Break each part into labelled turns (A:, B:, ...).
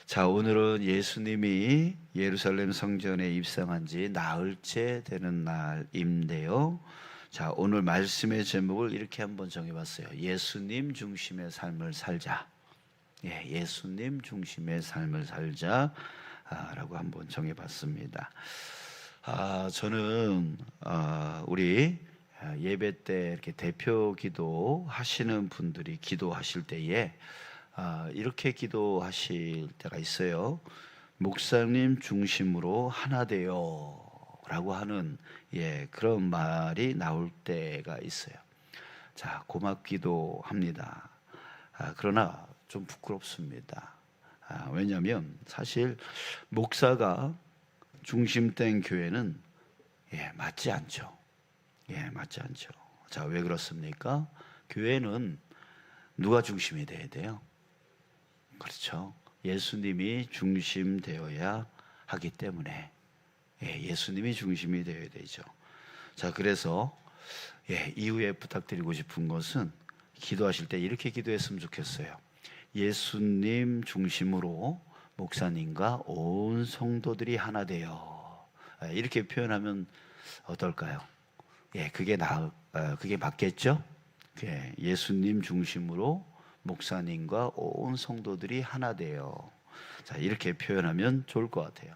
A: 자, 오늘은 예수님이 예루살렘 성전에 입성한 지 나흘째 되는 날인데요. 자, 오늘 말씀의 제목을 이렇게 한번 정해봤어요. 예수님 중심의 삶을 살자. 예수님 중심의 삶을 살자 라고 한번 정해봤습니다. 저는 우리 예배 때 이렇게 대표 기도 하시는 분들이 기도하실 때에 이렇게 기도하실 때가 있어요. 목사님 중심으로 하나 되어 라고 하는 그런 말이 나올 때가 있어요. 자, 고맙기도 합니다. 그러나 좀 부끄럽습니다. 왜냐하면 사실 목사가 중심된 교회는 맞지 않죠. 맞지 않죠. 자, 왜 그렇습니까? 교회는 누가 중심이 돼야 돼요? 그렇죠. 예수님이 중심되어야 하기 때문에 예수님이 중심이 되어야 되죠. 자, 그래서 이후에 부탁드리고 싶은 것은 기도하실 때 이렇게 기도했으면 좋겠어요. 예수님 중심으로 목사님과 온 성도들이 하나 되어, 이렇게 표현하면 어떨까요? 그게 맞겠죠? 예수님 중심으로 목사님과 온 성도들이 하나 되어, 자, 이렇게 표현하면 좋을 것 같아요.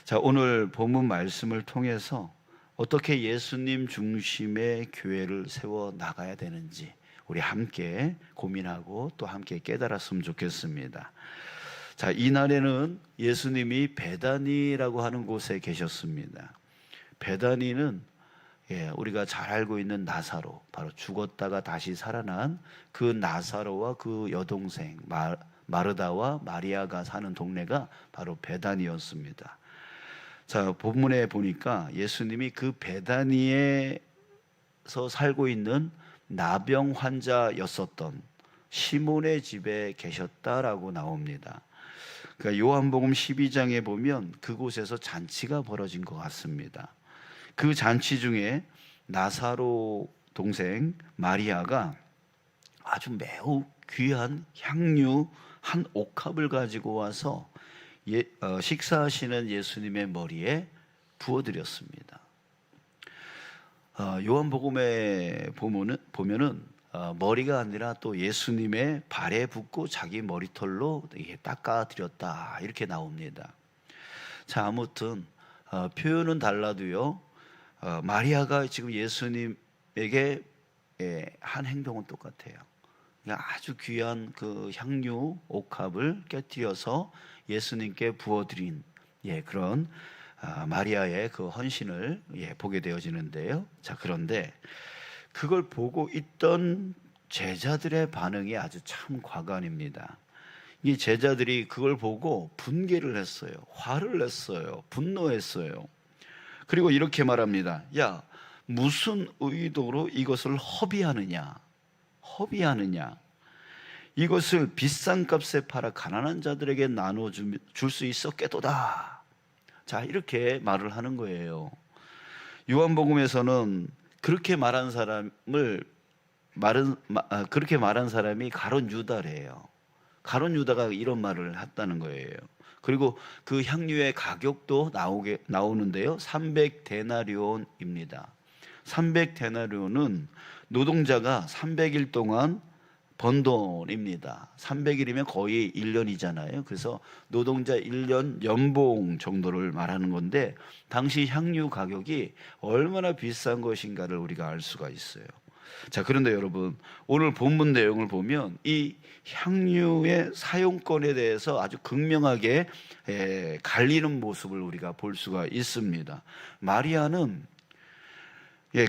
A: 자, 오늘 본문 말씀을 통해서 어떻게 예수님 중심의 교회를 세워 나가야 되는지 우리 함께 고민하고 또 함께 깨달았으면 좋겠습니다. 자, 이날에는 예수님이 베다니라고 하는 곳에 계셨습니다. 베다니는 우리가 잘 알고 있는 나사로, 바로 죽었다가 다시 살아난 그 나사로와 그 여동생 마르다와 마리아가 사는 동네가 바로 베다니였습니다. 자, 본문에 보니까 예수님이 그 베다니에서 살고 있는 나병 환자였었던 시몬의 집에 계셨다라고 나옵니다. 그러니까 요한복음 12장에 보면 그곳에서 잔치가 벌어진 것 같습니다. 그 잔치 중에 나사로 동생 마리아가 아주 매우 귀한 향유 한 옥합을 가지고 와서 식사하시는 예수님의 머리에 부어드렸습니다. 요한복음에 보면은 머리가 아니라 또 예수님의 발에 붓고 자기 머리털로 닦아드렸다 이렇게 나옵니다. 자, 아무튼 표현은 달라도요, 마리아가 지금 예수님에게 한 행동은 똑같아요. 아주 귀한 그 향유 옥합을 깨뜨려서 예수님께 부어드린 그런 마리아의 그 헌신을 보게 되어지는데요. 자, 그런데 그걸 보고 있던 제자들의 반응이 아주 참 과관입니다. 이 제자들이 그걸 보고 분개를 했어요. 화를 냈어요. 분노했어요. 그리고 이렇게 말합니다. 야, 무슨 의도로 이것을 허비하느냐? 이것을 비싼 값에 팔아 가난한 자들에게 나눠줄 수 있었겠도다. 자, 이렇게 말을 하는 거예요. 요한복음에서는 그렇게 말한 사람이 가룟 유다래요. 가룟 유다가 이런 말을 했다는 거예요. 그리고 그 향유의 가격도 나오는데요. 300데나리온입니다. 300데나리온은 노동자가 300일 동안 번 돈입니다. 300일이면 거의 1년이잖아요. 그래서 노동자 1년 연봉 정도를 말하는 건데 당시 향유 가격이 얼마나 비싼 것인가를 우리가 알 수가 있어요. 자, 그런데 여러분, 오늘 본문 내용을 보면 이 향유의 사용권에 대해서 아주 극명하게 갈리는 모습을 우리가 볼 수가 있습니다. 마리아는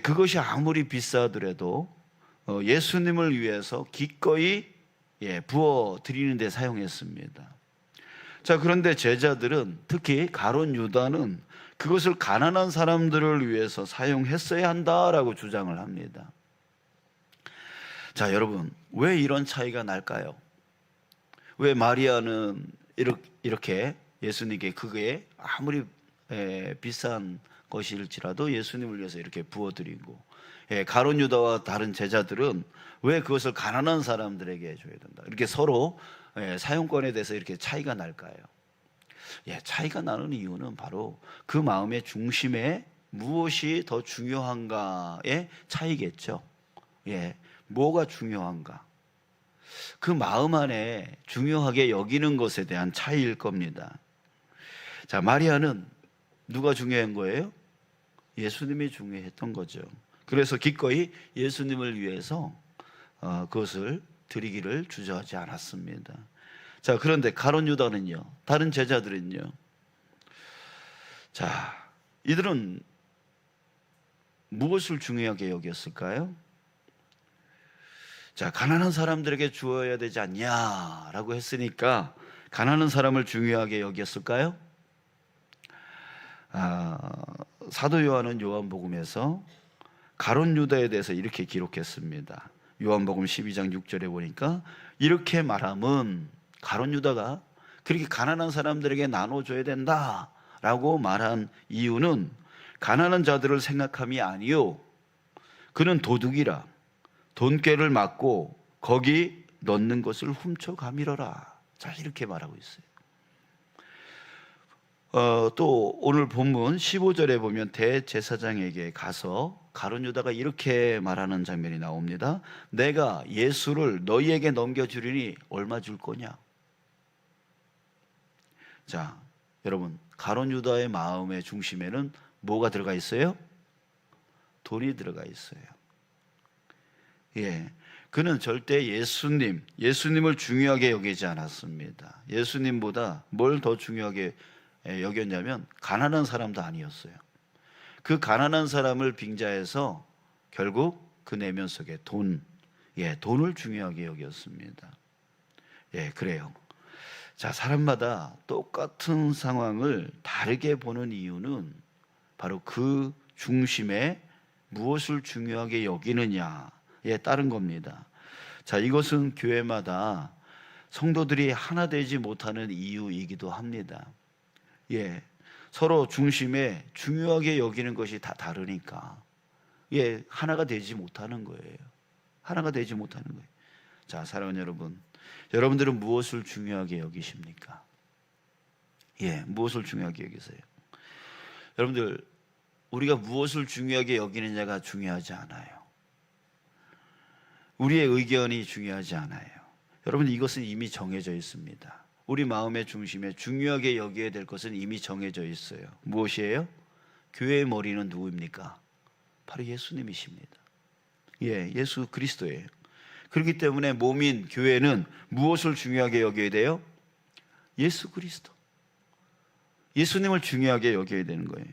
A: 그것이 아무리 비싸더라도 예수님을 위해서 기꺼이 부어 드리는 데 사용했습니다. 자, 그런데 제자들은, 특히 가룟 유다는 그것을 가난한 사람들을 위해서 사용했어야 한다라고 주장을 합니다. 자, 여러분, 왜 이런 차이가 날까요? 왜 마리아는 이렇게 예수님께 그게 아무리 비싼 것일지라도 예수님을 위해서 이렇게 부어드리고, 가룟 유다와 다른 제자들은 왜 그것을 가난한 사람들에게 줘야 된다, 이렇게 서로 사용권에 대해서 이렇게 차이가 날까요? 차이가 나는 이유는 바로 그 마음의 중심에 무엇이 더 중요한가의 차이겠죠. 뭐가 중요한가? 그 마음 안에 중요하게 여기는 것에 대한 차이일 겁니다. 자, 마리아는 누가 중요한 거예요? 예수님이 중요했던 거죠. 그래서 기꺼이 예수님을 위해서 그것을 드리기를 주저하지 않았습니다. 자, 그런데 가룟 유다는요, 다른 제자들은요, 자, 이들은 무엇을 중요하게 여겼을까요? 자, 가난한 사람들에게 주어야 되지 않냐라고 했으니까 가난한 사람을 중요하게 여겼을까요? 사도 요한은 요한복음에서 가룟 유다에 대해서 이렇게 기록했습니다. 요한복음 12장 6절에 보니까 이렇게 말함은 가룟 유다가 그렇게 가난한 사람들에게 나눠줘야 된다라고 말한 이유는 가난한 자들을 생각함이 아니요, 그는 도둑이라 돈꾀를 맞고 거기 넣는 것을 훔쳐가밀어라. 자, 이렇게 말하고 있어요. 또 오늘 본문 15절에 보면 대제사장에게 가서 가룟 유다가 이렇게 말하는 장면이 나옵니다. 내가 예수를 너희에게 넘겨주리니 얼마 줄 거냐? 자, 여러분, 가룟 유다의 마음의 중심에는 뭐가 들어가 있어요? 돈이 들어가 있어요. 그는 절대 예수님을 중요하게 여기지 않았습니다. 예수님보다 뭘 더 중요하게 여겼냐면 가난한 사람도 아니었어요. 그 가난한 사람을 빙자해서 결국 그 내면 속에 돈을 중요하게 여겼습니다. 그래요. 자, 사람마다 똑같은 상황을 다르게 보는 이유는 바로 그 중심에 무엇을 중요하게 여기느냐에 따른 겁니다. 자, 이것은 교회마다 성도들이 하나 되지 못하는 이유이기도 합니다. 서로 중심에 중요하게 여기는 것이 다 다르니까 하나가 되지 못하는 거예요. 하나가 되지 못하는 거예요. 자, 사랑하는 여러분, 여러분들은 무엇을 중요하게 여기십니까? 무엇을 중요하게 여기세요? 여러분들, 우리가 무엇을 중요하게 여기느냐가 중요하지 않아요. 우리의 의견이 중요하지 않아요. 여러분, 이것은 이미 정해져 있습니다. 우리 마음의 중심에 중요하게 여겨야 될 것은 이미 정해져 있어요. 무엇이에요? 교회의 머리는 누구입니까? 바로 예수님이십니다. 예수 그리스도예요. 그렇기 때문에 몸인 교회는 무엇을 중요하게 여겨야 돼요? 예수 그리스도, 예수님을 중요하게 여겨야 되는 거예요.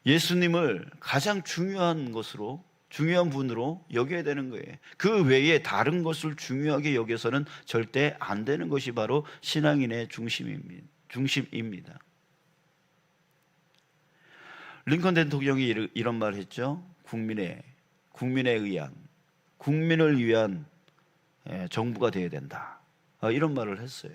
A: 예수님을 가장 중요한 것으로, 중요한 분으로 여겨야 되는 거예요. 그 외에 다른 것을 중요하게 여겨서는 절대 안 되는 것이 바로 신앙인의 중심입니다. 링컨 대통령이 이런 말을 했죠. 국민을 위한 정부가 되어야 된다. 이런 말을 했어요.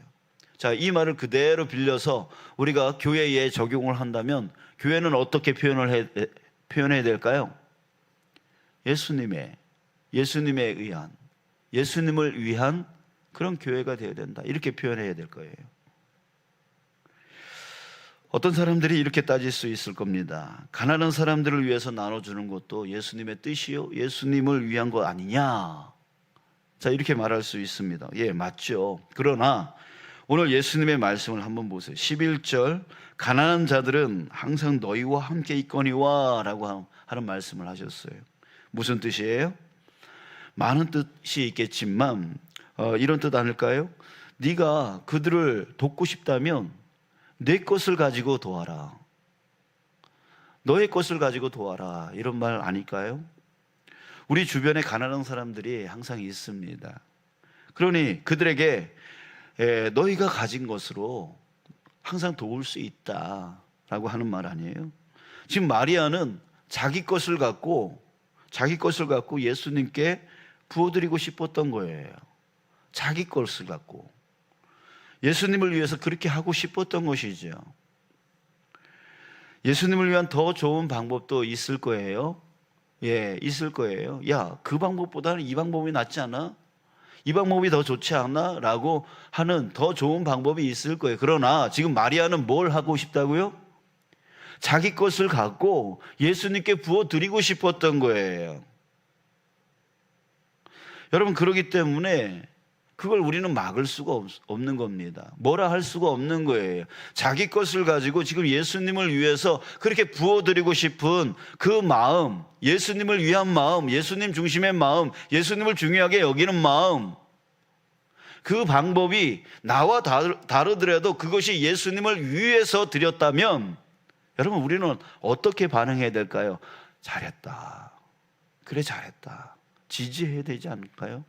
A: 자, 이 말을 그대로 빌려서 우리가 교회에 적용을 한다면 교회는 어떻게 표현해야 될까요? 예수님을 위한 그런 교회가 되어야 된다. 이렇게 표현해야 될 거예요. 어떤 사람들이 이렇게 따질 수 있을 겁니다. 가난한 사람들을 위해서 나눠주는 것도 예수님의 뜻이요, 예수님을 위한 것 아니냐? 자, 이렇게 말할 수 있습니다. 맞죠. 그러나 오늘 예수님의 말씀을 한번 보세요. 11절, 가난한 자들은 항상 너희와 함께 있거니와 라고 하는 말씀을 하셨어요. 무슨 뜻이에요? 많은 뜻이 있겠지만 이런 뜻 아닐까요? 네가 그들을 돕고 싶다면 내 것을 가지고 도와라. 너의 것을 가지고 도와라. 이런 말 아닐까요? 우리 주변에 가난한 사람들이 항상 있습니다. 그러니 그들에게 너희가 가진 것으로 항상 도울 수 있다라고 하는 말 아니에요? 지금 마리아는 자기 것을 갖고 예수님께 부어드리고 싶었던 거예요. 자기 것을 갖고 예수님을 위해서 그렇게 하고 싶었던 것이죠. 예수님을 위한 더 좋은 방법도 있을 거예요. 있을 거예요. 야, 그 방법보다는 이 방법이 낫지 않아? 이 방법이 더 좋지 않나? 라고 하는 더 좋은 방법이 있을 거예요. 그러나 지금 마리아는 뭘 하고 싶다고요? 자기 것을 갖고 예수님께 부어드리고 싶었던 거예요. 여러분, 그렇기 때문에 그걸 우리는 막을 수가 없는 겁니다. 뭐라 할 수가 없는 거예요. 자기 것을 가지고 지금 예수님을 위해서 그렇게 부어드리고 싶은 그 마음, 예수님을 위한 마음, 예수님 중심의 마음, 예수님을 중요하게 여기는 마음, 그 방법이 나와 다르더라도 그것이 예수님을 위해서 드렸다면 여러분, 우리는 어떻게 반응해야 될까요? 잘했다. 그래, 잘했다. 지지해야 되지 않을까요?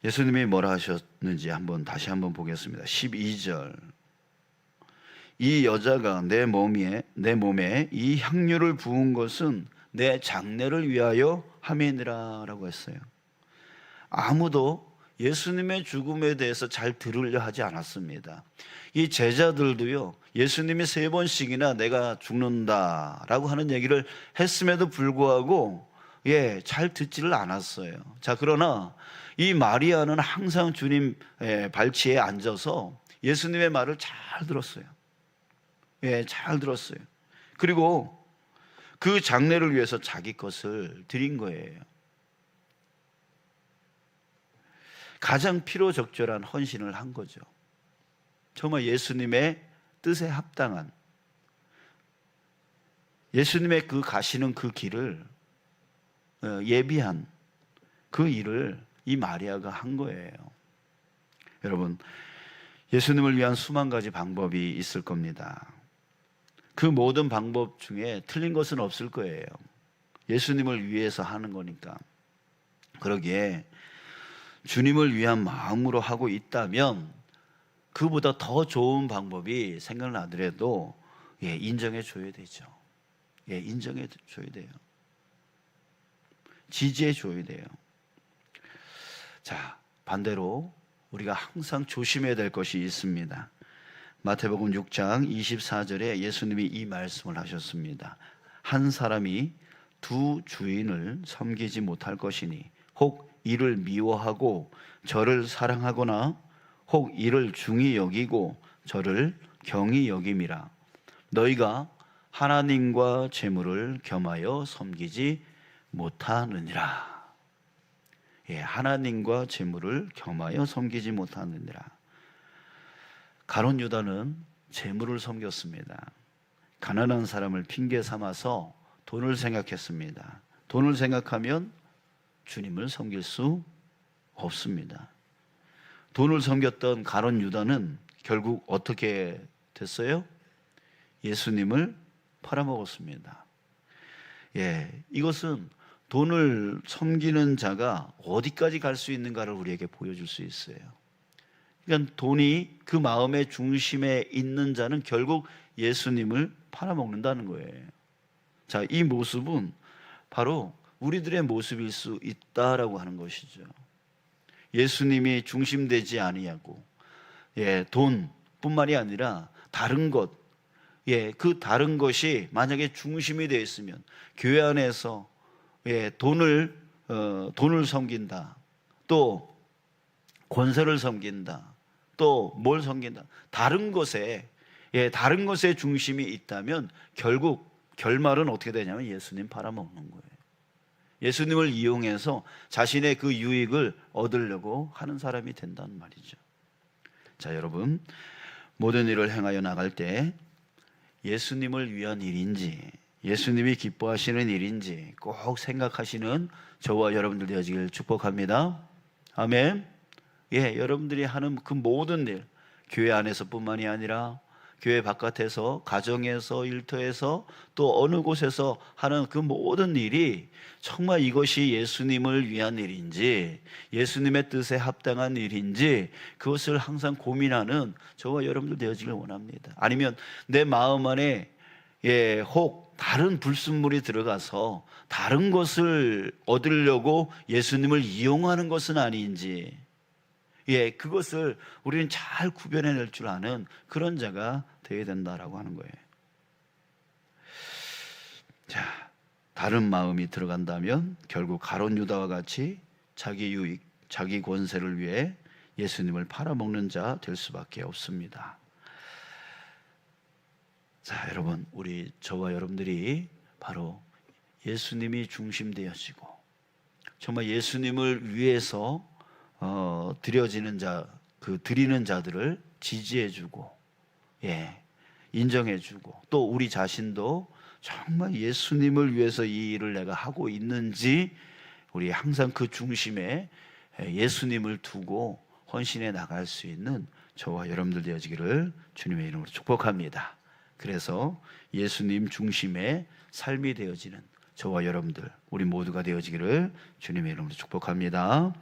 A: 예수님이 뭐라 하셨는지 다시 한번 보겠습니다. 12절. 이 여자가 내 몸에 이 향유를 부은 것은 내 장례를 위하여 함이니라 라고 했어요. 아무도 예수님의 죽음에 대해서 잘 들으려 하지 않았습니다. 이 제자들도요, 예수님이 3번씩이나 내가 죽는다라고 하는 얘기를 했음에도 불구하고 잘 듣지를 않았어요. 자, 그러나 이 마리아는 항상 주님 발치에 앉아서 예수님의 말을 잘 들었어요. 잘 들었어요. 그리고 그 장례를 위해서 자기 것을 드린 거예요. 가장 필요적절한 헌신을 한 거죠. 정말 예수님의 뜻에 합당한, 예수님의 그 가시는 그 길을 예비한 그 일을 이 마리아가 한 거예요. 여러분, 예수님을 위한 수만 가지 방법이 있을 겁니다. 그 모든 방법 중에 틀린 것은 없을 거예요. 예수님을 위해서 하는 거니까. 그러기에 주님을 위한 마음으로 하고 있다면 그보다 더 좋은 방법이 생각나더라도 인정해 줘야 되죠. 인정해 줘야 돼요. 지지해 줘야 돼요. 자, 반대로 우리가 항상 조심해야 될 것이 있습니다. 마태복음 6장 24절에 예수님이 이 말씀을 하셨습니다. 한 사람이 두 주인을 섬기지 못할 것이니 혹 이를 미워하고 저를 사랑하거나 혹 이를 중히 여기고 저를 경히 여김이라. 너희가 하나님과 재물을 겸하여 섬기지 못하느니라. 하나님과 재물을 겸하여 섬기지 못하느니라. 가룟 유다는 재물을 섬겼습니다. 가난한 사람을 핑계 삼아서 돈을 생각했습니다. 돈을 생각하면 주님을 섬길 수 없습니다. 돈을 섬겼던 가룟 유다는 결국 어떻게 됐어요? 예수님을 팔아먹었습니다. 이것은 돈을 섬기는 자가 어디까지 갈 수 있는가를 우리에게 보여줄 수 있어요. 그러니까 돈이 그 마음의 중심에 있는 자는 결국 예수님을 팔아먹는다는 거예요. 자, 이 모습은 바로 우리들의 모습일 수 있다라고 하는 것이죠. 예수님이 중심되지 아니하고 돈뿐만이 아니라 다른 것, 그 다른 것이 만약에 중심이 되어 있으면 교회 안에서 돈을 섬긴다, 또 권세를 섬긴다, 또 뭘 섬긴다, 다른 것에 중심이 있다면 결국 결말은 어떻게 되냐면 예수님 팔아먹는 거예요. 예수님을 이용해서 자신의 그 유익을 얻으려고 하는 사람이 된다는 말이죠. 자, 여러분, 모든 일을 행하여 나갈 때 예수님을 위한 일인지, 예수님이 기뻐하시는 일인지 꼭 생각하시는 저와 여러분들 되어지길 축복합니다. 아멘. 여러분들이 하는 그 모든 일, 교회 안에서뿐만이 아니라 교회 바깥에서, 가정에서, 일터에서, 또 어느 곳에서 하는 그 모든 일이 정말 이것이 예수님을 위한 일인지, 예수님의 뜻에 합당한 일인지 그것을 항상 고민하는 저와 여러분들 되어지길 원합니다. 아니면 내 마음 안에 혹 다른 불순물이 들어가서 다른 것을 얻으려고 예수님을 이용하는 것은 아닌지, 그것을 우리는 잘 구별해낼 줄 아는 그런 자가 되어야 된다라고 하는 거예요. 자, 다른 마음이 들어간다면 결국 가룟 유다와 같이 자기 유익, 자기 권세를 위해 예수님을 팔아먹는 자 될 수밖에 없습니다. 자, 여러분, 우리 저와 여러분들이 바로 예수님이 중심되어지고 정말 예수님을 위해서 드려지는 자, 그 드리는 자들을 지지해주고, 인정해주고, 또 우리 자신도 정말 예수님을 위해서 이 일을 내가 하고 있는지 우리 항상 그 중심에 예수님을 두고 헌신해 나갈 수 있는 저와 여러분들 되어지기를 주님의 이름으로 축복합니다. 그래서 예수님 중심의 삶이 되어지는 저와 여러분들, 우리 모두가 되어지기를 주님의 이름으로 축복합니다.